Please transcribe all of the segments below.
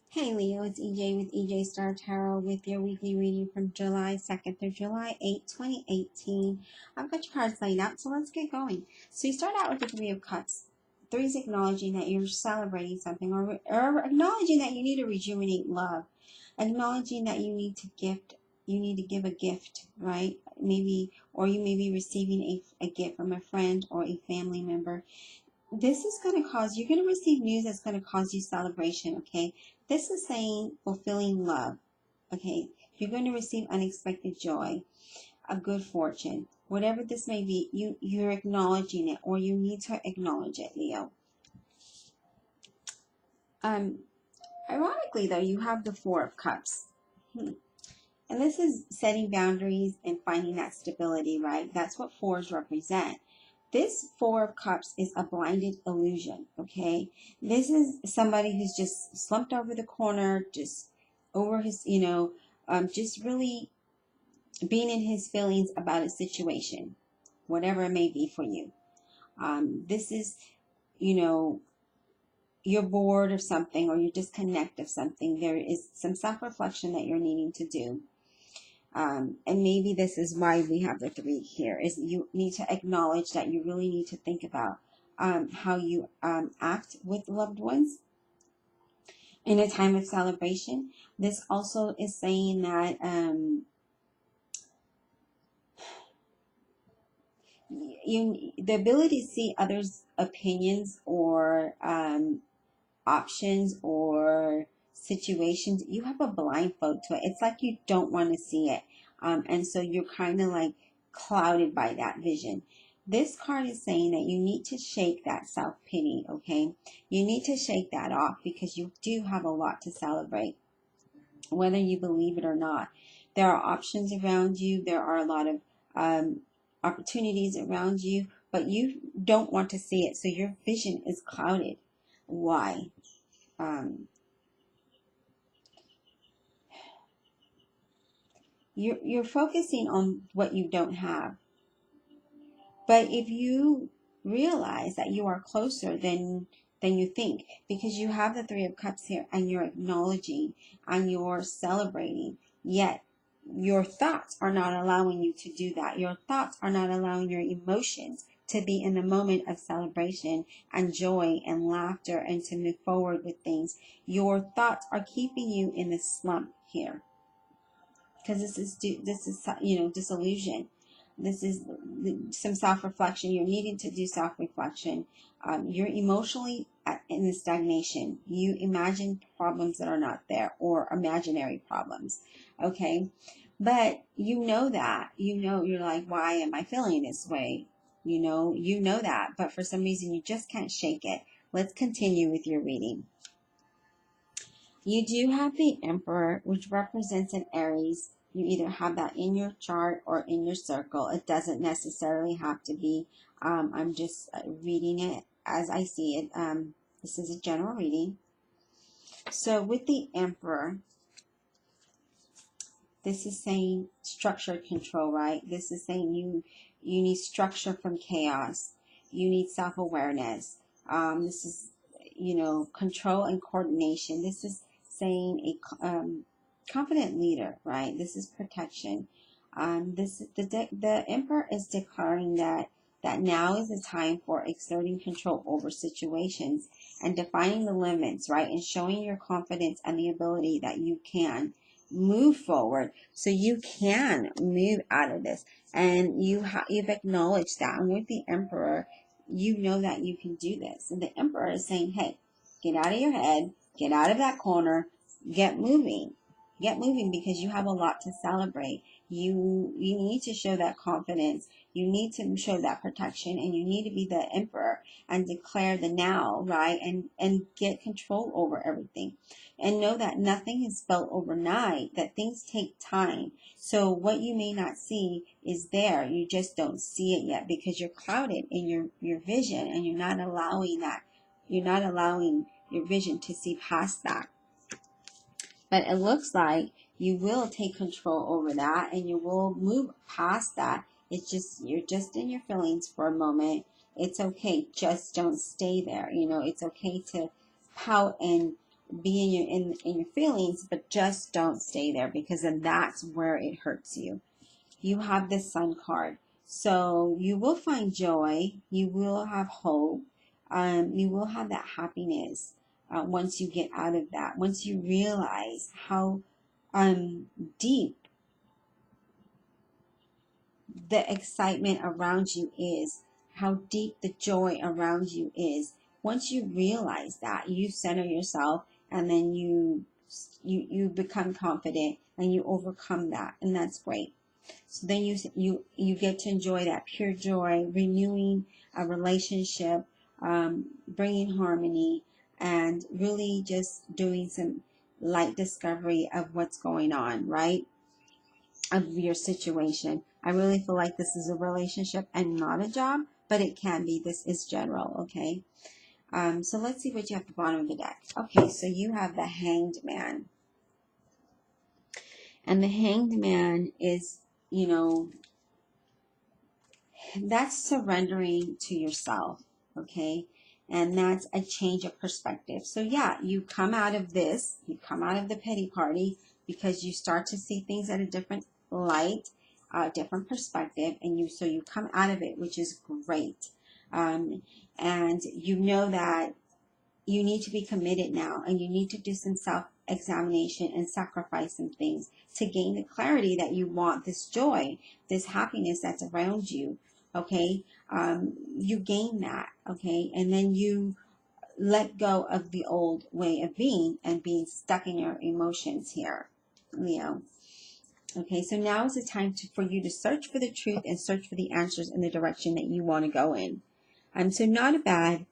Hey Leo, it's EJ with EJ Star Tarot with your weekly reading from July 2nd through July 8th, 2018. I've got your cards laid out, so let's get going. So you start out with the Three of Cups. Three is acknowledging that you're celebrating something or acknowledging that you need to rejuvenate love. Acknowledging that you need to give a gift, right? Maybe, or you may be receiving a gift from a friend or a family member. This is going to cause, you're going to receive news that's going to cause you celebration, okay? This is saying fulfilling love, okay? You're going to receive unexpected joy, a good fortune. Whatever this may be, you're acknowledging it, or you need to acknowledge it, Leo. Um, Ironically, though, you have the Four of Cups. And this is setting boundaries and finding that stability, right? That's what fours represent. This Four of Cups is a blinded illusion, okay? This is somebody who's just slumped over the corner, just over his, just really being in his feelings about a situation, whatever it may be for you. This is, you know, you're bored of something or you're disconnected of something. There is some self-reflection that you're needing to do. And maybe this is why we have the three here, is you need to acknowledge that you really need to think about how you act with loved ones in a time of celebration. This also is saying that the ability to see others' opinions or options or situations, you have a blindfold to it. It's like you don't want to see it. And so you're kind of like clouded by that vision. This card is saying that you need to shake that self-pity, okay? You need to shake that off because you do have a lot to celebrate, whether you believe it or not. There are options around you. There are a lot of opportunities around you, but you don't want to see it. So your vision is clouded. Why? You're focusing on what you don't have. But if you realize that you are closer than you think, because you have the Three of Cups here and you're acknowledging and you're celebrating, yet your thoughts are not allowing you to do that. Your thoughts are not allowing your emotions to be in the moment of celebration and joy and laughter and to move forward with things. Your thoughts are keeping you in the slump here, because this is disillusion. This is some self-reflection. You're needing to do self-reflection. You're emotionally in the stagnation. You imagine problems that are not there, or imaginary problems, okay? But you know that. You're like, why am I feeling this way? You know that, but for some reason you just can't shake it. Let's continue with your reading. You do have the Emperor, which represents an Aries. You either have that in your chart or in your circle. It doesn't necessarily have to be. I'm just reading it as I see it. This is a general reading. So with the Emperor, this is saying structured control, right? This is saying you need structure from chaos. You need self-awareness. This is, control and coordination. This is saying a confident leader, right? This is protection. The Emperor is declaring that now is the time for exerting control over situations and defining the limits, right? And showing your confidence and the ability that you can move forward, so you can move out of this, and you've acknowledged that. And with the Emperor, you know that you can do this. And the Emperor is saying, hey, get out of your head, get out of that corner, get moving, because you have a lot to celebrate. You need to show that confidence. You need to show that protection, and you need to be the Emperor and declare the now, right? And get control over everything. And know that nothing is built overnight, that things take time. So what you may not see is there. You just don't see it yet because you're clouded in your vision, and you're not allowing your vision to see past that. But it looks like you will take control over that, and you will move past that. You're just in your feelings for a moment. It's okay. Just don't stay there. It's okay to pout and be in your feelings, but just don't stay there, because then that's where it hurts you. You have the Sun card. So you will find joy. You will have hope. You will have that happiness once you get out of that. Once you realize how deep the excitement around you is, how deep the joy around you is. Once you realize that, you center yourself, and then you become confident and you overcome that, and that's great. So then you get to enjoy that pure joy, renewing a relationship, bringing harmony, and really just doing some light discovery of what's going on, right? Of your situation. I really feel like this is a relationship and not a job, but it can be. This is general, okay? So let's see what you have at the bottom of the deck. Okay, so you have the Hanged Man. And the Hanged Man is, you know, that's surrendering to yourself, okay? And that's a change of perspective. So yeah, you come out of this, you come out of the pity party, because you start to see things at a different light, different perspective, and you come out of it, which is great. And you know that you need to be committed now, and you need to do some self-examination and sacrifice some things to gain the clarity that you want, this joy, this happiness that's around you, okay? You gain that, okay? And then you let go of the old way of being and being stuck in your emotions here, Leo. Okay, so now is the time for you to search for the truth and search for the answers in the direction that you want to go in. So not a bad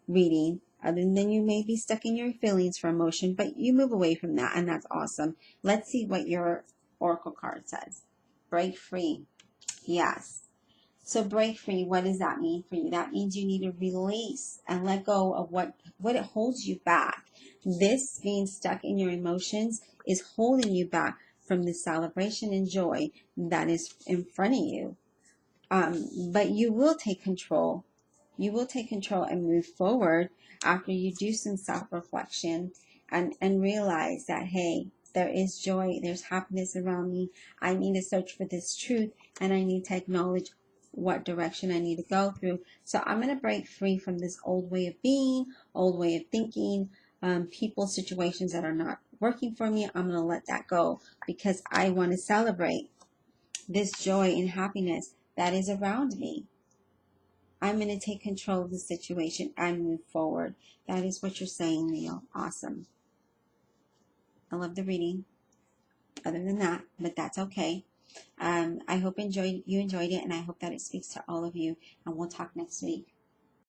reading, other than you may be stuck in your feelings for emotion, but you move away from that, and that's awesome. Let's see what your oracle card says. Break free. Yes. So break free, what does that mean for you? That means you need to release and let go of what it holds you back. This being stuck in your emotions is holding you back from the celebration and joy that is in front of you. But you will take control. You will take control and move forward after you do some self-reflection and realize that, hey, there is joy, there's happiness around me. I need to search for this truth, and I need to acknowledge what direction I need to go through. So I'm going to break free from this old way of being, old way of thinking, people, situations that are not working for me. I'm going to let that go, because I want to celebrate this joy and happiness that is around me. I'm going to take control of the situation and move forward. That is what you're saying, Leo. Awesome. I love the reading. Other than that, but that's okay. I hope you enjoyed it, and I hope that it speaks to all of you. And we'll talk next week.